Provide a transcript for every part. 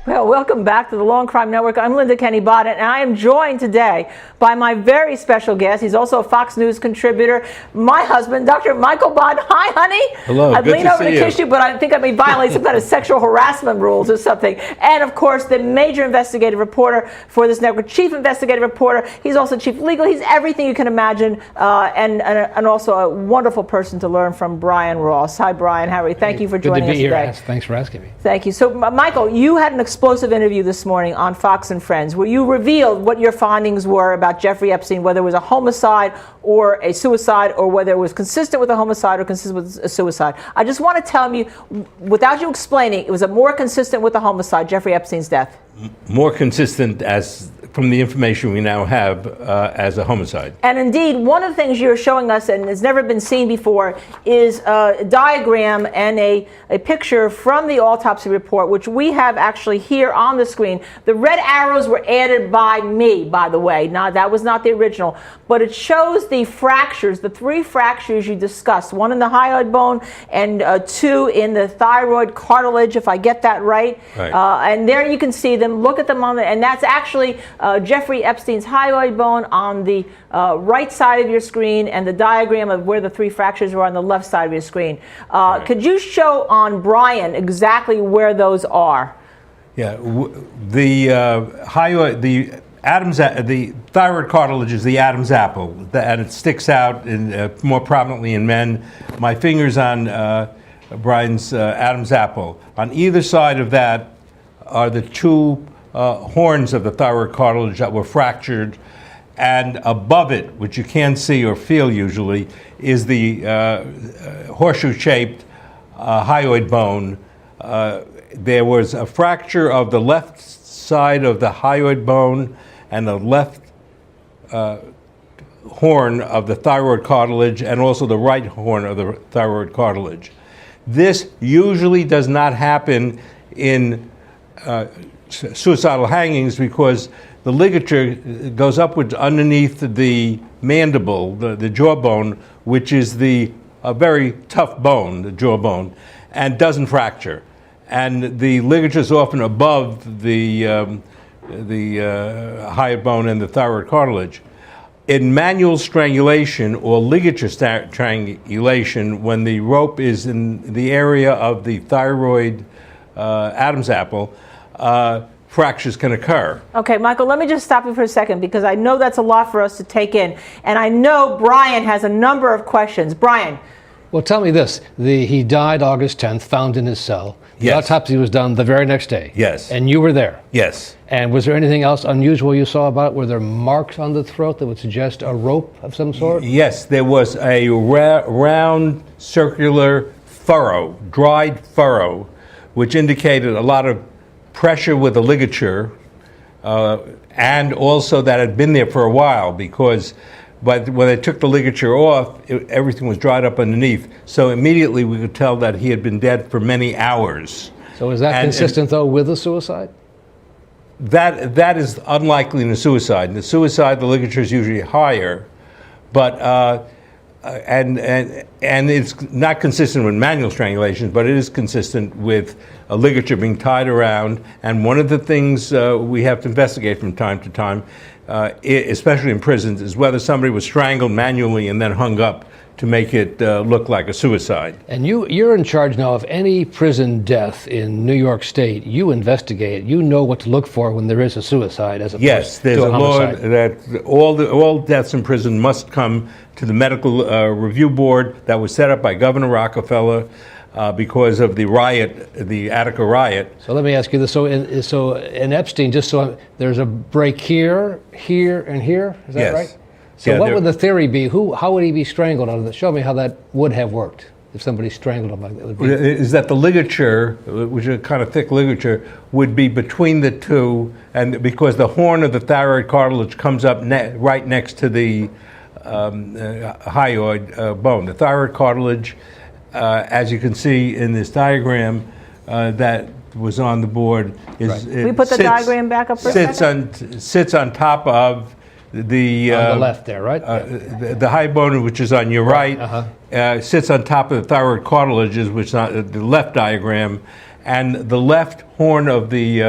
Well, welcome back to the Law and Crime Network. I'm Linda Kenny Bonnet, and I am joined today by my very special guest. He's also a Fox News contributor, my husband, Dr. Michael Bond. Hi, honey. Hello. I'd lean over to kiss you, but I think I may violate some kind of sexual harassment rules or something. And of course, the major investigative reporter for this network, chief investigative reporter. He's also chief legal. He's everything you can imagine, and also a wonderful person to learn from, Brian Ross. Hi, Brian. How are you? Thank you for joining us today. Good to be here. Thanks for asking me. Thank you. So, Michael, you had an explosive interview this morning on Fox and Friends where you revealed what your findings were about Jeffrey Epstein, whether it was a homicide or a suicide, or whether it was consistent with a homicide or consistent with a suicide. I just want to tell you, without you explaining, it was a more consistent with a homicide, Jeffrey Epstein's death. More consistent, as from the information we now have, as a homicide. And indeed, one of the things you're showing us, and has never been seen before, is a diagram and a picture from the autopsy report, which we have actually here on the screen. The red arrows were added by me, by the way. Now, that was not the original, but it shows the fractures, the 3 fractures you discussed, 1 in the hyoid bone and 2 in the thyroid cartilage, if I get that right. And there you can see them. Look at them on the, and that's actually Jeffrey Epstein's hyoid bone on the right side of your screen, and the diagram of where the 3 fractures were on the left side of your screen. Could you show on Brian exactly where those are? Yeah, the hyoid, the thyroid cartilage is the Adam's apple, and it sticks out more prominently in men. My finger's on Brian's Adam's apple. On either side of that are the 2 horns of the thyroid cartilage that were fractured, and above it, which you can't see or feel usually, is the horseshoe-shaped hyoid bone. There was a fracture of the left side of the hyoid bone and the left horn of the thyroid cartilage, and also the right horn of the thyroid cartilage. This usually does not happen in suicidal hangings because the ligature goes upwards underneath the mandible, the jawbone, which is a very tough bone, the jawbone, and doesn't fracture. And the ligature is often above the hyoid bone and the thyroid cartilage. In manual strangulation or ligature strangulation, when the rope is in the area of the thyroid Adam's apple, fractures can occur. Okay, Michael, let me just stop you for a second, because I know that's a lot for us to take in. And I know Brian has a number of questions. Brian. Well, tell me this. He died August 10th, found in his cell. The autopsy was done the very next day. Yes. And you were there. Yes. And was there anything else unusual you saw about it? Were there marks on the throat that would suggest a rope of some sort? Yes, there was a round circular furrow, dried furrow, which indicated a lot of pressure with the ligature, and also that it had been there for a while, because when they took the ligature off, everything was dried up underneath. So immediately we could tell that he had been dead for many hours. So is that consistent, though, with a suicide? That is unlikely in a suicide. In a suicide, the ligature is usually higher, but and it's not consistent with manual strangulation, but it is consistent with a ligature being tied around. And one of the things we have to investigate from time to time, especially in prisons, is whether somebody was strangled manually and then hung up to make it look like a suicide. And you're in charge now of any prison death in New York State. You investigate. You know what to look for when there is a suicide as opposed yes, there's to a law homicide. that all deaths in prison must come to the medical review board that was set up by Governor Rockefeller because of the riot, the Attica riot. So let me ask you this. So in Epstein, there's a break here, here, and here? Is that yes. right? So what would the theory be? How would he be strangled out of this? Show me how that would have worked if somebody strangled him like that. Is that the ligature, which is a kind of thick ligature, would be between the two, and because the horn of the thyroid cartilage comes up right next to the hyoid bone. The thyroid cartilage, as you can see in this diagram that was on the board, is we put the diagram back up for a second? Sits on top of the On the left there, right? the high bone, which is on your right, sits on top of the thyroid cartilages, which is on the left diagram, and the left horn of the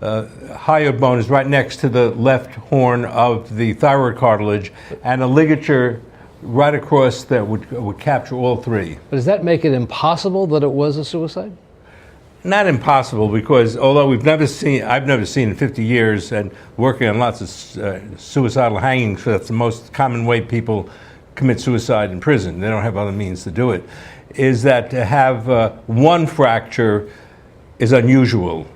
hyoid bone is right next to the left horn of the thyroid cartilage, and a ligature right across that would capture all three. But does that make it impossible that it was a suicide? Not impossible, because although I've never seen in 50 years, and working on lots of suicidal hangings, so that's the most common way people commit suicide in prison. They don't have other means to do it. Is that to have one fracture is unusual.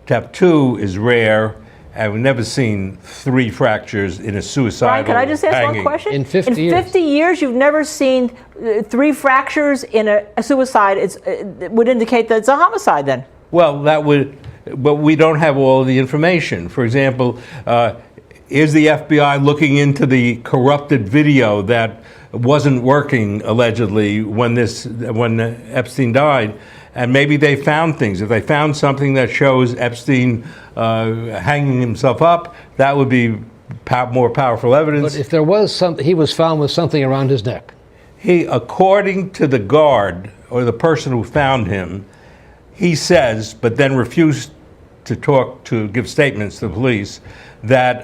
To have two is rare, and we've never seen three fractures in a suicidal Brian, can I just ask hanging. one question? In 50 years. 50 years, you've never seen three fractures in a suicide. It would indicate that it's a homicide then. Well, but we don't have all the information. For example, is the FBI looking into the corrupted video that wasn't working allegedly when Epstein died? And maybe they found things. If they found something that shows Epstein hanging himself up, that would be more powerful evidence. But if there was something, he was found with something around his neck. He, according to the guard or the person who found him, he says, but then refused to give statements to the police, that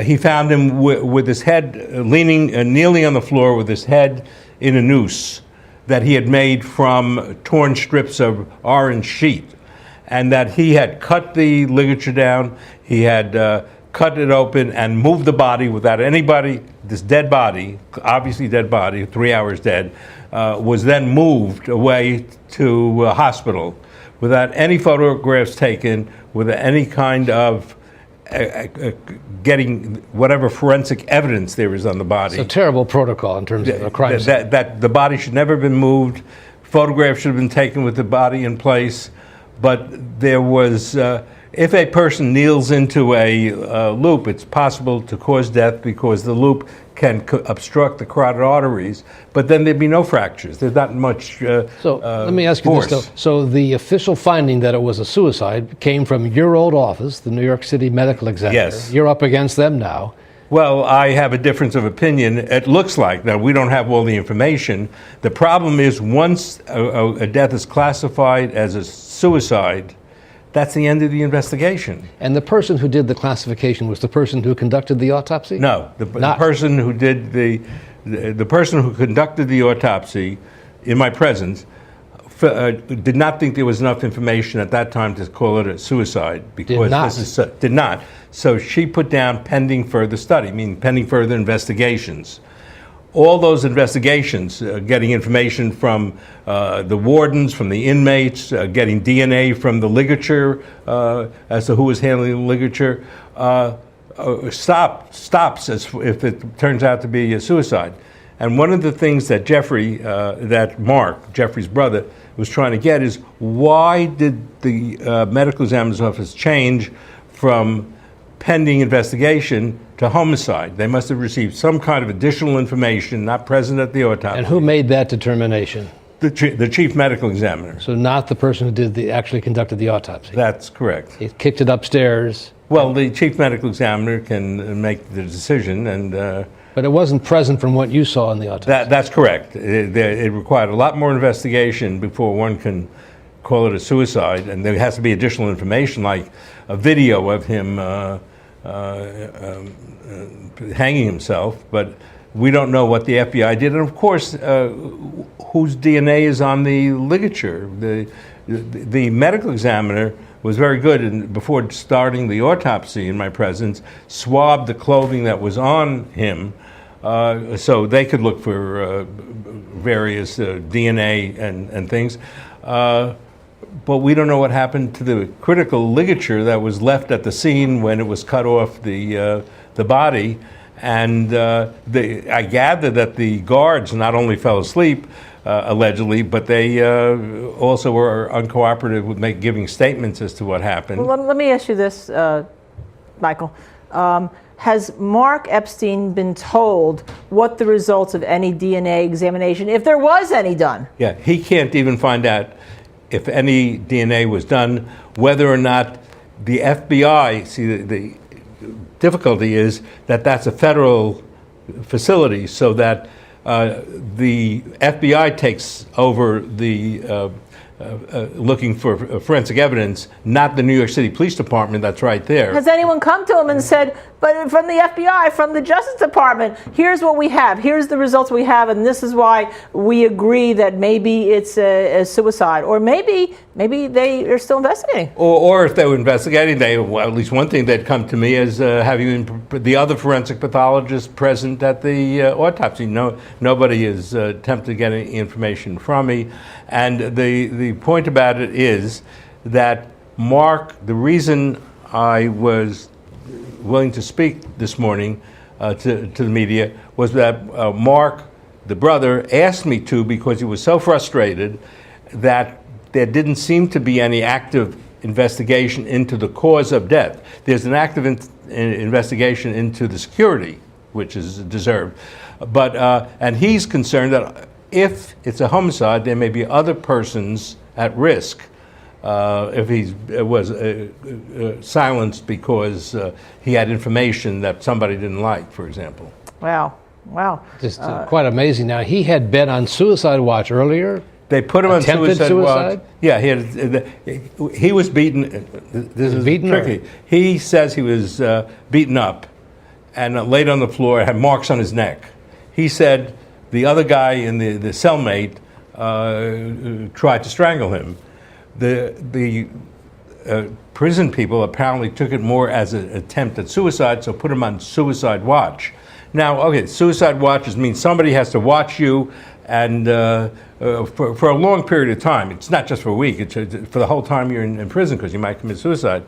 he found him with his head kneeling on the floor with his head in a noose that he had made from torn strips of orange sheet, and that he had cut the ligature down, he had cut it open and moved the body without anybody. This dead body, obviously dead body, 3 hours dead, was then moved away to a hospital without any photographs taken, without any kind of getting whatever forensic evidence there is on the body. It's a terrible protocol in terms of a crime scene. That the body should never have been moved. Photographs should have been taken with the body in place. But there was, if a person kneels into a loop, it's possible to cause death because the loop can obstruct the carotid arteries, but then there'd be no fractures. There's not much let me ask you force. this, though. So the official finding that it was a suicide came from your old office, the New York City Medical Examiner. Yes. You're up against them now. Well, I have a difference of opinion. It looks like, now we don't have all the information. The problem is once a death is classified as a suicide, that's the end of the investigation. And the person who did the classification was the person who conducted the autopsy? No, the person who did the person who conducted the autopsy in my presence did not think there was enough information at that time to call it a suicide because did not. So she put down pending further study, meaning pending further investigations. All those investigations, getting information from the wardens, from the inmates, getting DNA from the ligature as to who was handling the ligature, stops if it turns out to be a suicide. And one of the things that Mark, Jeffrey's brother, was trying to get is why did the medical examiner's office change from pending investigation to homicide? They must have received some kind of additional information not present at the autopsy. And who made that determination? The chief medical examiner. So not the person who actually conducted the autopsy? That's correct. He kicked it upstairs? Well, the chief medical examiner can make the decision, and but it wasn't present from what you saw in the autopsy? That's correct. It required a lot more investigation before one can call it a suicide, and there has to be additional information like a video of him hanging himself, but we don't know what the FBI did. And of course, whose DNA is on the ligature? The medical examiner was very good, and before starting the autopsy in my presence, swabbed the clothing that was on him so they could look for various DNA and things. But we don't know what happened to the critical ligature that was left at the scene when it was cut off the body. And I gather that the guards not only fell asleep, allegedly, but they also were uncooperative with giving statements as to what happened. Well, let me ask you this, Michael. Has Mark Epstein been told what the results of any DNA examination, if there was any, done? Yeah, he can't even find out if any DNA was done, whether or not the FBI, see, the difficulty is that that's a federal facility, so that the FBI takes over the looking for forensic evidence, not the New York City Police Department that's right there. Has anyone come to him and said, but from the FBI, from the Justice Department, here's what we have, here's the results we have, and this is why we agree that maybe it's a suicide, or maybe they are still investigating? Or if they were investigating, at least one thing they'd come to me is, have you the other forensic pathologist present at the autopsy? No, nobody is attempted to get any information from me. And the point about it is that Mark, the reason I was willing to speak this morning to the media was that Mark, the brother, asked me to because he was so frustrated that there didn't seem to be any active investigation into the cause of death. There's an active investigation into the security, which is deserved. But and he's concerned that if it's a homicide, there may be other persons at risk if he was silenced because he had information that somebody didn't like, for example. Wow. Just quite amazing. Now, he had been on suicide watch earlier. They put him on suicide watch. Yeah, he was beaten. This is beaten tricky. He says he was beaten up and laid on the floor, had marks on his neck. He said the other guy in the cellmate tried to strangle him. The prison people apparently took it more as an attempt at suicide, so put him on suicide watch. Now, okay, suicide watch means somebody has to watch you and for a long period of time. It's not just for a week, it's for the whole time you're in prison because you might commit suicide.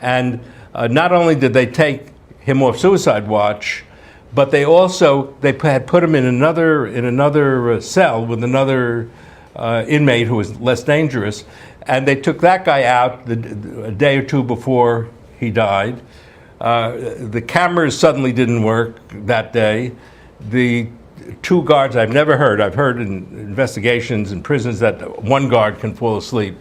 And not only did they take him off suicide watch, but they had put him in another cell with another inmate who was less dangerous, and they took that guy out a day or two before he died. The cameras suddenly didn't work that day. The two guards, I've heard in investigations in prisons that one guard can fall asleep,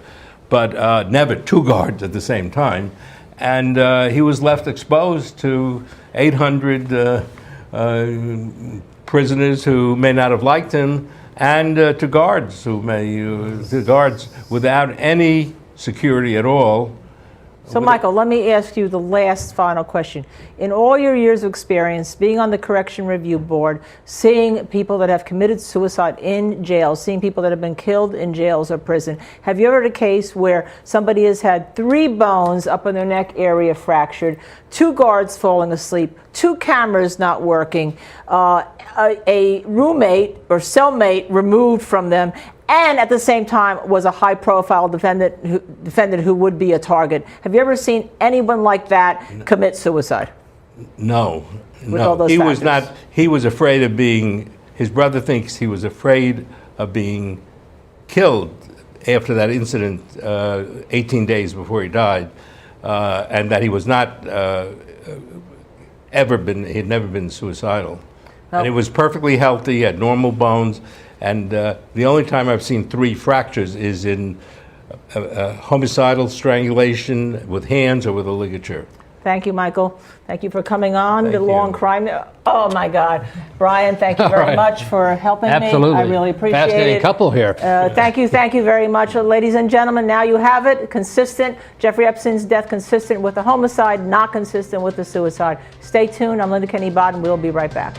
but never two guards at the same time. And he was left exposed to 800 prisoners who may not have liked him, and to guards without any security at all. So, Michael, let me ask you the last final question. In all your years of experience, being on the Correction Review Board, seeing people that have committed suicide in jail, seeing people that have been killed in jails or prison, have you ever had a case where somebody has had 3 bones up in their neck area fractured, 2 guards falling asleep, 2 cameras not working, a roommate or cellmate removed from them, and at the same time was a high-profile defendant who would be a target? Have you ever seen anyone like that commit suicide? No. All those he factors? was not. He was afraid of being. His brother thinks he was afraid of being killed after that incident 18 days before he died, and that he was not ever been. He had never been suicidal, and he was perfectly healthy. He had normal bones. And the only time I've seen 3 fractures is in homicidal strangulation with hands or with a ligature. Thank you, Michael. Thank you for coming on. Thank The Law and you. Crime. Oh, my God. Brian, thank you very much for helping Absolutely. me. I really appreciate Fascinating it. couple here. Thank you very much. Ladies and gentlemen, now you have it. Consistent. Jeffrey Epstein's death consistent with the homicide, not consistent with the suicide. Stay tuned. I'm Linda Kenny Bodden. We'll be right back.